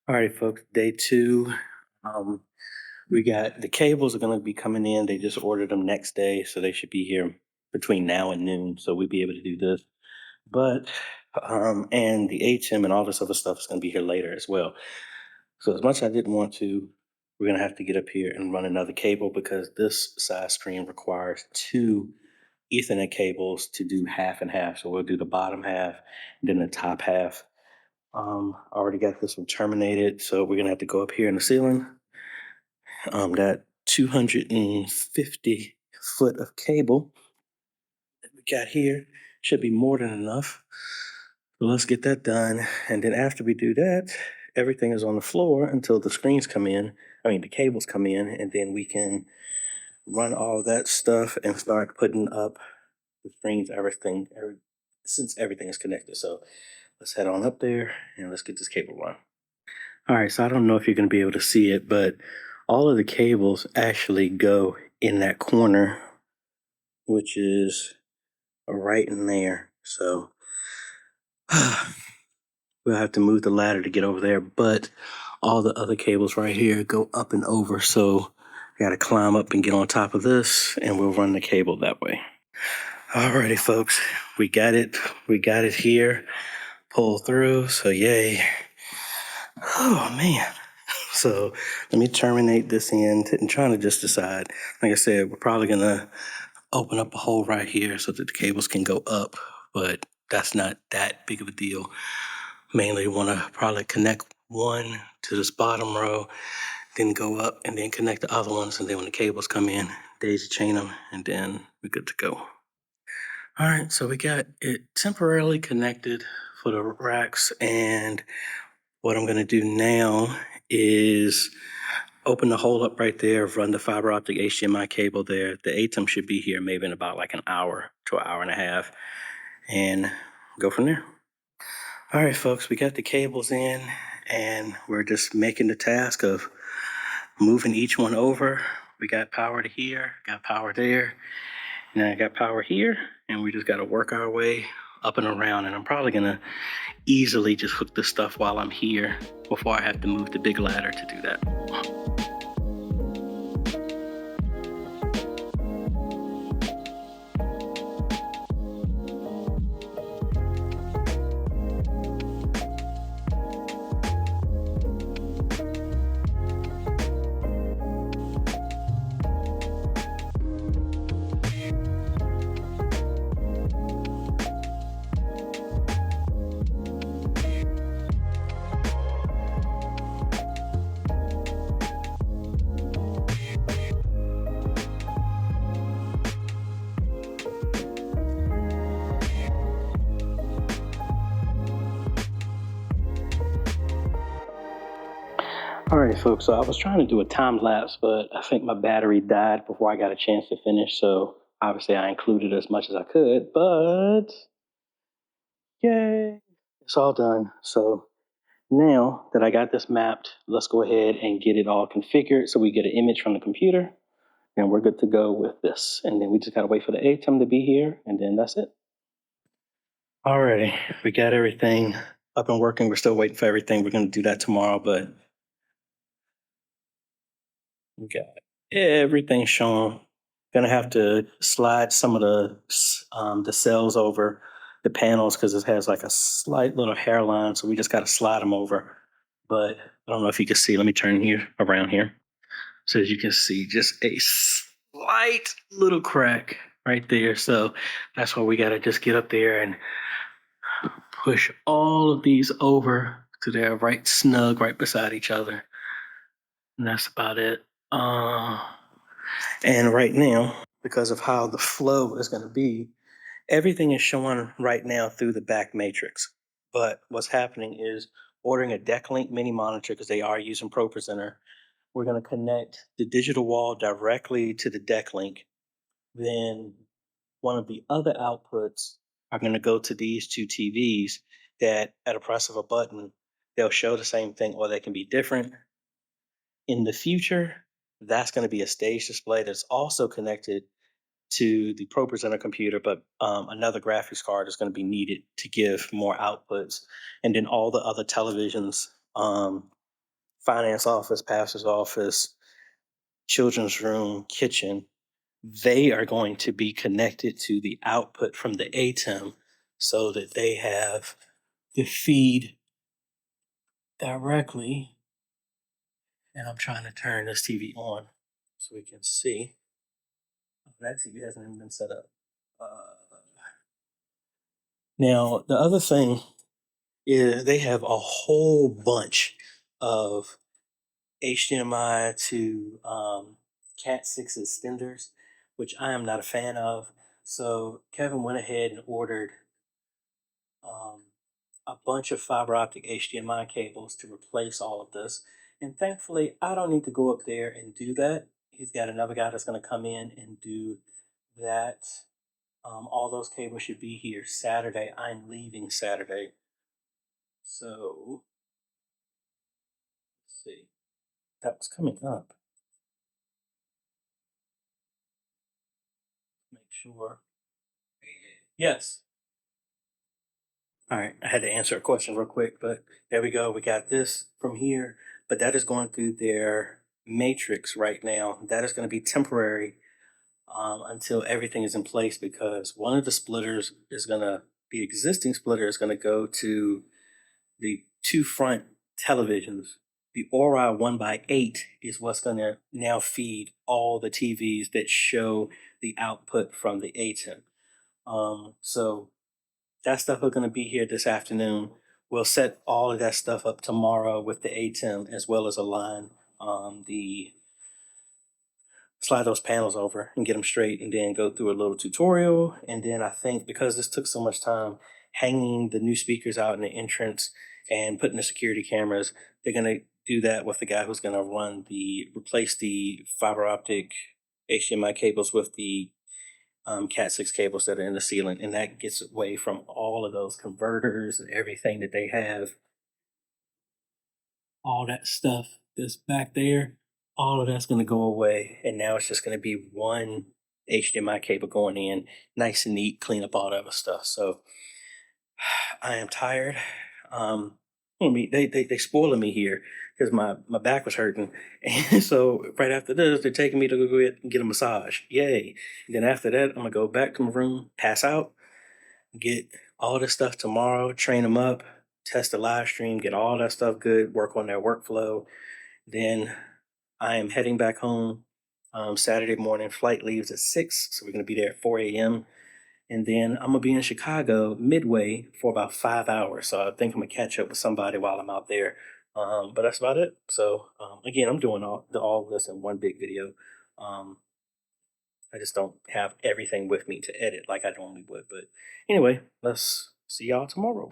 All right, folks, day two. Um, we got the cables are going to be coming in. They just ordered them next day, so they should be here between now and noon. So we'll be able to do this. But and the HM and all this other stuff is going to be here later as well. So as much as I didn't want to, we're going to have to get up here and run another cable because this size screen requires two Ethernet cables to do half and half. So we'll do the bottom half and then the top half. I already got this one terminated, so we're gonna have to go up here in the ceiling. Got 250 foot of cable that we got here. Should be more than enough. So let's get that done. And then after we do that, everything is on the floor until the screens come in. The cables come in, and then we can run all that stuff and start putting up the screens, since everything is connected. So let's head on up there and let's get this cable run. All right, so I don't know if you're going to be able to see it, but all of the cables actually go in that corner, which is right in there. So we'll have to move the ladder to get over there, but all the other cables right here go up and over. So I got to climb up and get on top of this, and we'll run the cable that way. All righty, folks, we got it. We got it here. Pull through. So yay. Oh, man. So let me terminate this end and trying to just decide. Like I said, we're probably going to open up a hole right here so that the cables can go up, but that's not that big of a deal. Mainly want to probably connect one to this bottom row, then go up and then connect the other ones. And then when the cables come in, daisy chain them, and then we're good to go. All right, so we got it temporarily connected for the racks, and what I'm going to do now is open the hole up right there, run the fiber optic HDMI cable there. The ATEM should be here maybe in about like an hour to an hour and a half, and go from there. All right, folks, we got the cables in, and we're just making the task of moving each one over. We got power to here, got power there, and I got power here, and we just got to work our way up and around. And I'm probably going to easily just hook this stuff while I'm here before I have to move the big ladder to do that. All right, folks, so I was trying to do a time lapse, but I think my battery died before I got a chance to finish. So obviously I included as much as I could, but yay, it's all done. So now that I got this mapped, let's go ahead and get it all configured so we get an image from the computer, and we're good to go with this. And then we just got to wait for the ATEM to be here, and then that's it. Alrighty, we got everything up and working. We're still waiting for everything. We're going to do that tomorrow, but we got everything shown. Gonna have to slide some of the cells over the panels because it has like a slight little hairline, so we just got to slide them over. But I don't know if you can see. Let me turn here around here, so as you can see, just a slight little crack right there. So that's why we got to just get up there and push all of these over to they're right snug right beside each other, and that's about it. And right now, because of how the flow is going to be, everything is showing right now through the back matrix. But what's happening is ordering a DeckLink mini monitor because they are using ProPresenter. We're going to connect the digital wall directly to the DeckLink. Then one of the other outputs are going to go to these two TVs that at a press of a button, they'll show the same thing or they can be different. In the future, that's going to be a stage display that's also connected to the ProPresenter computer, but another graphics card is going to be needed to give more outputs. And then all the other televisions finance office, pastor's office, children's room, kitchen, they are going to be connected to the output from the ATEM so that they have the feed directly. And I'm trying to turn this TV on so we can see. Oh, that TV hasn't even been set up. Now, the other thing is they have a whole bunch of HDMI to Cat 6 extenders, which I am not a fan of. So Kevin went ahead and ordered um, a bunch of fiber optic HDMI cables to replace all of this. And thankfully, I don't need to go up there and do that. He's got another guy that's going to come in and do that. All those cables should be here Saturday. I'm leaving Saturday. So, let's see. That was coming up. Make sure. Yes. All right. I had to answer a question real quick, but there we go. We got this from here, but that is going through their matrix right now. That is going to be temporary until everything is in place because one of the splitters is going to, the existing splitter is going to go to the two front televisions. The Ori 1x8 is what's going to now feed all the TVs that show the output from the ATEM. So that stuff is going to be here this afternoon. We'll set all of that stuff up tomorrow with the ATEM as well as align the slide those panels over and get them straight and then go through a little tutorial. And then I think because this took so much time, hanging the new speakers out in the entrance and putting the security cameras, they're going to do that with the guy who's going to replace the fiber optic HDMI cables with the Cat 6 cables that are in the ceiling. And that gets away from all of those converters and everything that they have. All that stuff that's back there, all of that's going to go away. And now it's just going to be one HDMI cable going in, nice and neat, clean up all that other stuff. So I am tired. They spoiling me here because my back was hurting. And so right after this, they're taking me to go get a massage. Yay. And then after that, I'm going to go back to my room, pass out, get all this stuff tomorrow, train them up, test the live stream, get all that stuff good, work on their workflow. Then I am heading back home Saturday morning. Flight leaves at 6, so we're going to be there at 4 a.m. And then I'm going to be in Chicago midway for about 5 hours. So I think I'm going to catch up with somebody while I'm out there. But that's about it. So again, I'm doing all of this in one big video. Um, I just don't have everything with me to edit like I normally would. But anyway, let's see y'all tomorrow.